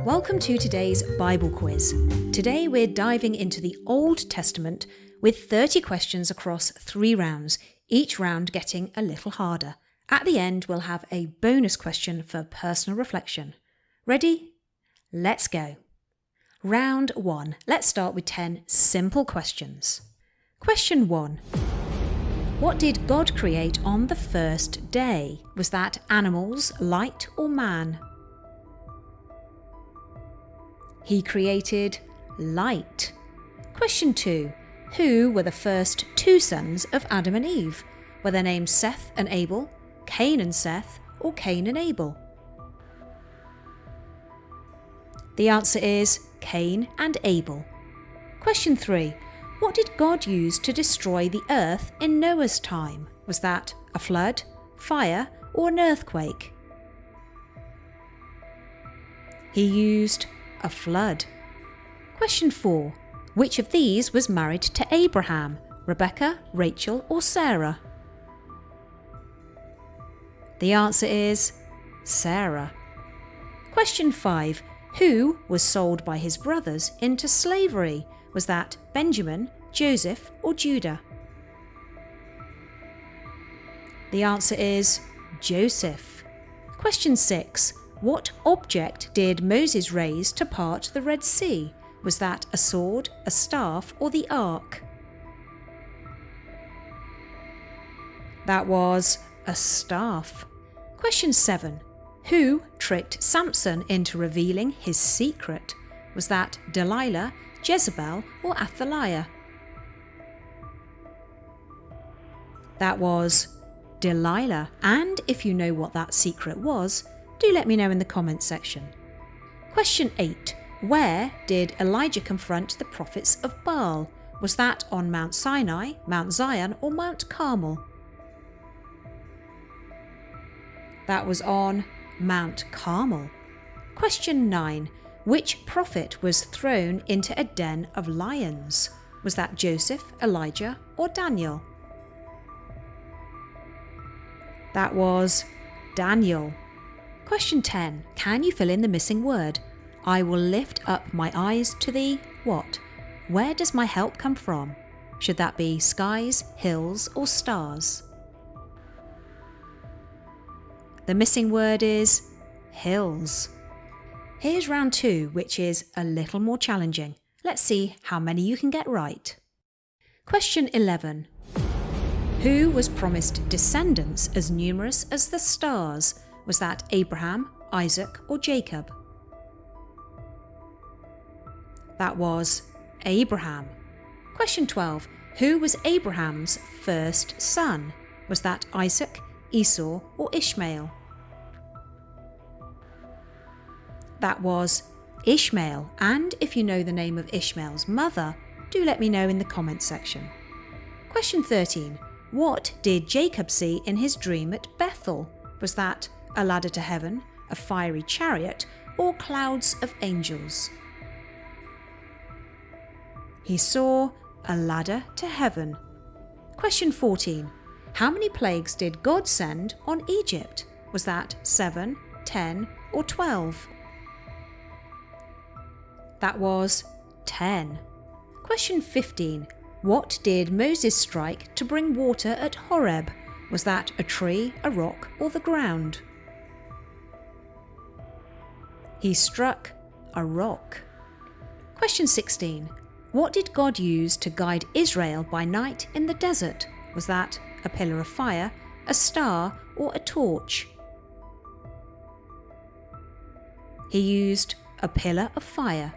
Welcome to today's Bible quiz. Today we're diving into the Old Testament with 30 questions across 3 rounds, each round getting a little harder. At the end, we'll have a bonus question for personal reflection. Ready? Let's go. Round 1. Let's start with 10 simple questions. Question 1. What did God create on the first day? Was that animals, light, or man? He created light. Question 2. Who were the first 2 sons of Adam and Eve? Were their names Seth and Abel, Cain and Seth, or Cain and Abel? The answer is Cain and Abel. Question 3. What did God use to destroy the earth in Noah's time? Was that a flood, fire, or an earthquake? He used a flood. Question 4. Which of these was married to Abraham? Rebecca, Rachel, or Sarah? The answer is Sarah. Question 5. Who was sold by his brothers into slavery? Was that Benjamin, Joseph, or Judah? The answer is Joseph. Question 6. What object did Moses raise to part the Red Sea? Was that a sword, a staff, or the ark? That was a staff. Question 7. Who tricked Samson into revealing his secret? Was that Delilah, Jezebel, or Athaliah? That was Delilah. And if you know what that secret was, do let me know in the comments section. Question 8. Where did Elijah confront the prophets of Baal? Was that on Mount Sinai, Mount Zion, or Mount Carmel? That was on Mount Carmel. Question 9. Which prophet was thrown into a den of lions? Was that Joseph, Elijah, or Daniel? That was Daniel. Question 10. Can you fill in the missing word? I will lift up my eyes to the what? Where does my help come from? Should that be skies, hills, or stars? The missing word is hills. Here's round 2, which is a little more challenging. Let's see how many you can get right. Question 11. Who was promised descendants as numerous as the stars? Was that Abraham, Isaac, or Jacob? That was Abraham. Question 12. Who was Abraham's first son? Was that Isaac, Esau, or Ishmael? That was Ishmael. And if you know the name of Ishmael's mother, do let me know in the comments section. Question 13. What did Jacob see in his dream at Bethel? Was that a ladder to heaven, a fiery chariot, or clouds of angels? He saw a ladder to heaven. Question 14. How many plagues did God send on Egypt? Was that 7, 10, or 12? That was 10. Question 15. What did Moses strike to bring water at Horeb? Was that a tree, a rock, or the ground? He struck a rock. Question 16. What did God use to guide Israel by night in the desert? Was that a pillar of fire, a star, or a torch? He used a pillar of fire.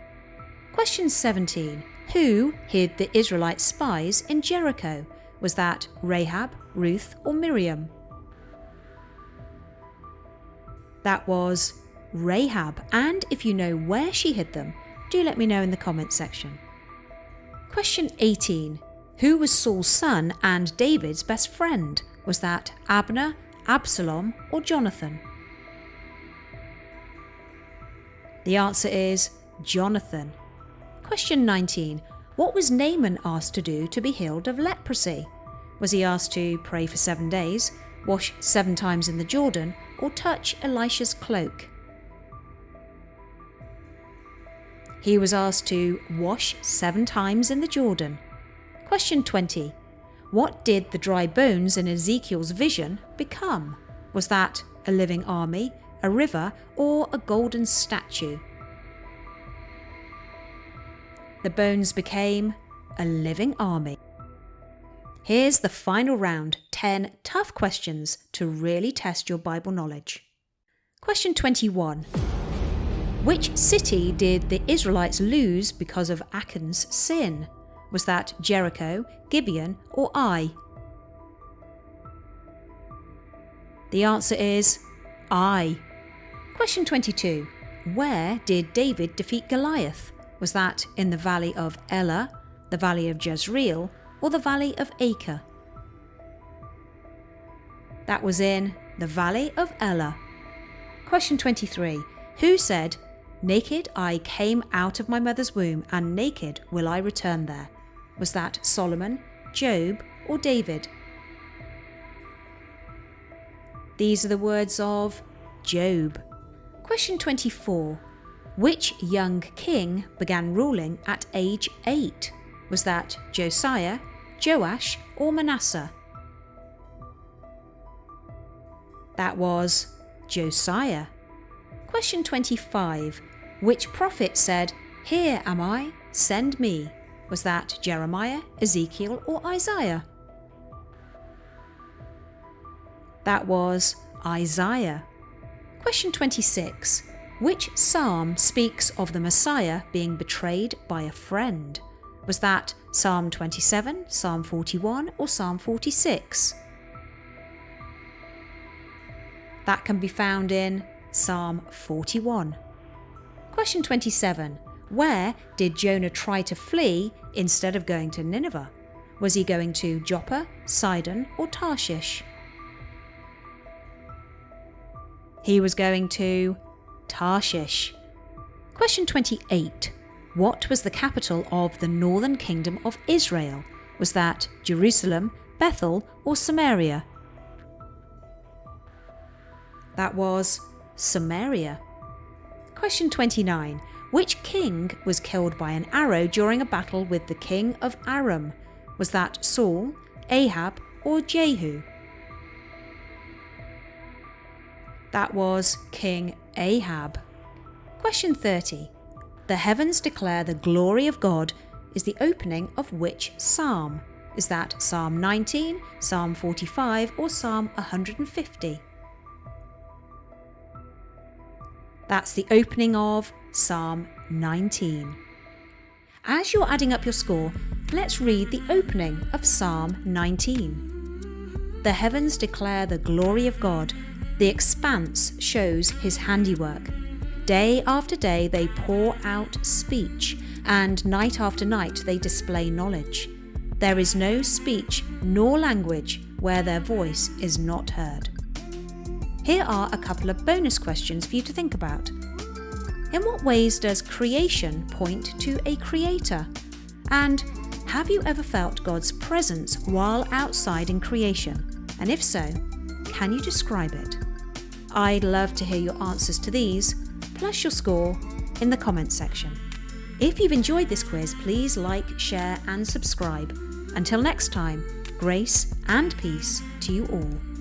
Question 17. Who hid the Israelite spies in Jericho? Was that Rahab, Ruth, or Miriam? That was Rahab. And if you know where she hid them, do let me know in the comments section. Question 18. Who was Saul's son and David's best friend? Was that Abner, Absalom, or Jonathan? The answer is Jonathan. Question 19. What was Naaman asked to do to be healed of leprosy? Was he asked to pray for 7 days, wash 7 times in the Jordan, or touch Elisha's cloak? He was asked to wash 7 times in the Jordan. Question 20. What did the dry bones in Ezekiel's vision become? Was that a living army, a river, or a golden statue? The bones became a living army. Here's the final round, 10 tough questions to really test your Bible knowledge. Question 21. Which city did the Israelites lose because of Achan's sin? Was that Jericho, Gibeon, or Ai? The answer is Ai. Question 22. Where did David defeat Goliath? Was that in the valley of Elah, the valley of Jezreel, or the valley of Acre? That was in the valley of Elah. Question 23. Who said, "Naked I came out of my mother's womb, and naked will I return there"? Was that Solomon, Job, or David? These are the words of Job. Question 24. Which young king began ruling at age 8? Was that Josiah, Joash, or Manasseh? That was Josiah. Question 25. Which prophet said, "Here am I, send me"? Was that Jeremiah, Ezekiel, or Isaiah? That was Isaiah. Question 26. Which psalm speaks of the Messiah being betrayed by a friend? Was that Psalm 27, Psalm 41, or Psalm 46? That can be found in Psalm 41. Question 27. Where did Jonah try to flee instead of going to Nineveh? Was he going to Joppa, Sidon, or Tarshish? He was going to Tarshish. Question 28. What was the capital of the northern kingdom of Israel? Was that Jerusalem, Bethel, or Samaria? That was Samaria. Question 29. Which king was killed by an arrow during a battle with the king of Aram? Was that Saul, Ahab, or Jehu? That was King Ahab. Question 30. The heavens declare the glory of God is the opening of which psalm? Is that Psalm 19, Psalm 45, or Psalm 150? That's the opening of Psalm 19. As you're adding up your score, let's read the opening of Psalm 19. The heavens declare the glory of God. The expanse shows his handiwork. Day after day they pour out speech, and night after night they display knowledge. There is no speech nor language where their voice is not heard. Here are a couple of bonus questions for you to think about. In what ways does creation point to a creator? And have you ever felt God's presence while outside in creation? And if so, can you describe it? I'd love to hear your answers to these, plus your score, in the comments section. If you've enjoyed this quiz, please like, share and subscribe. Until next time, grace and peace to you all.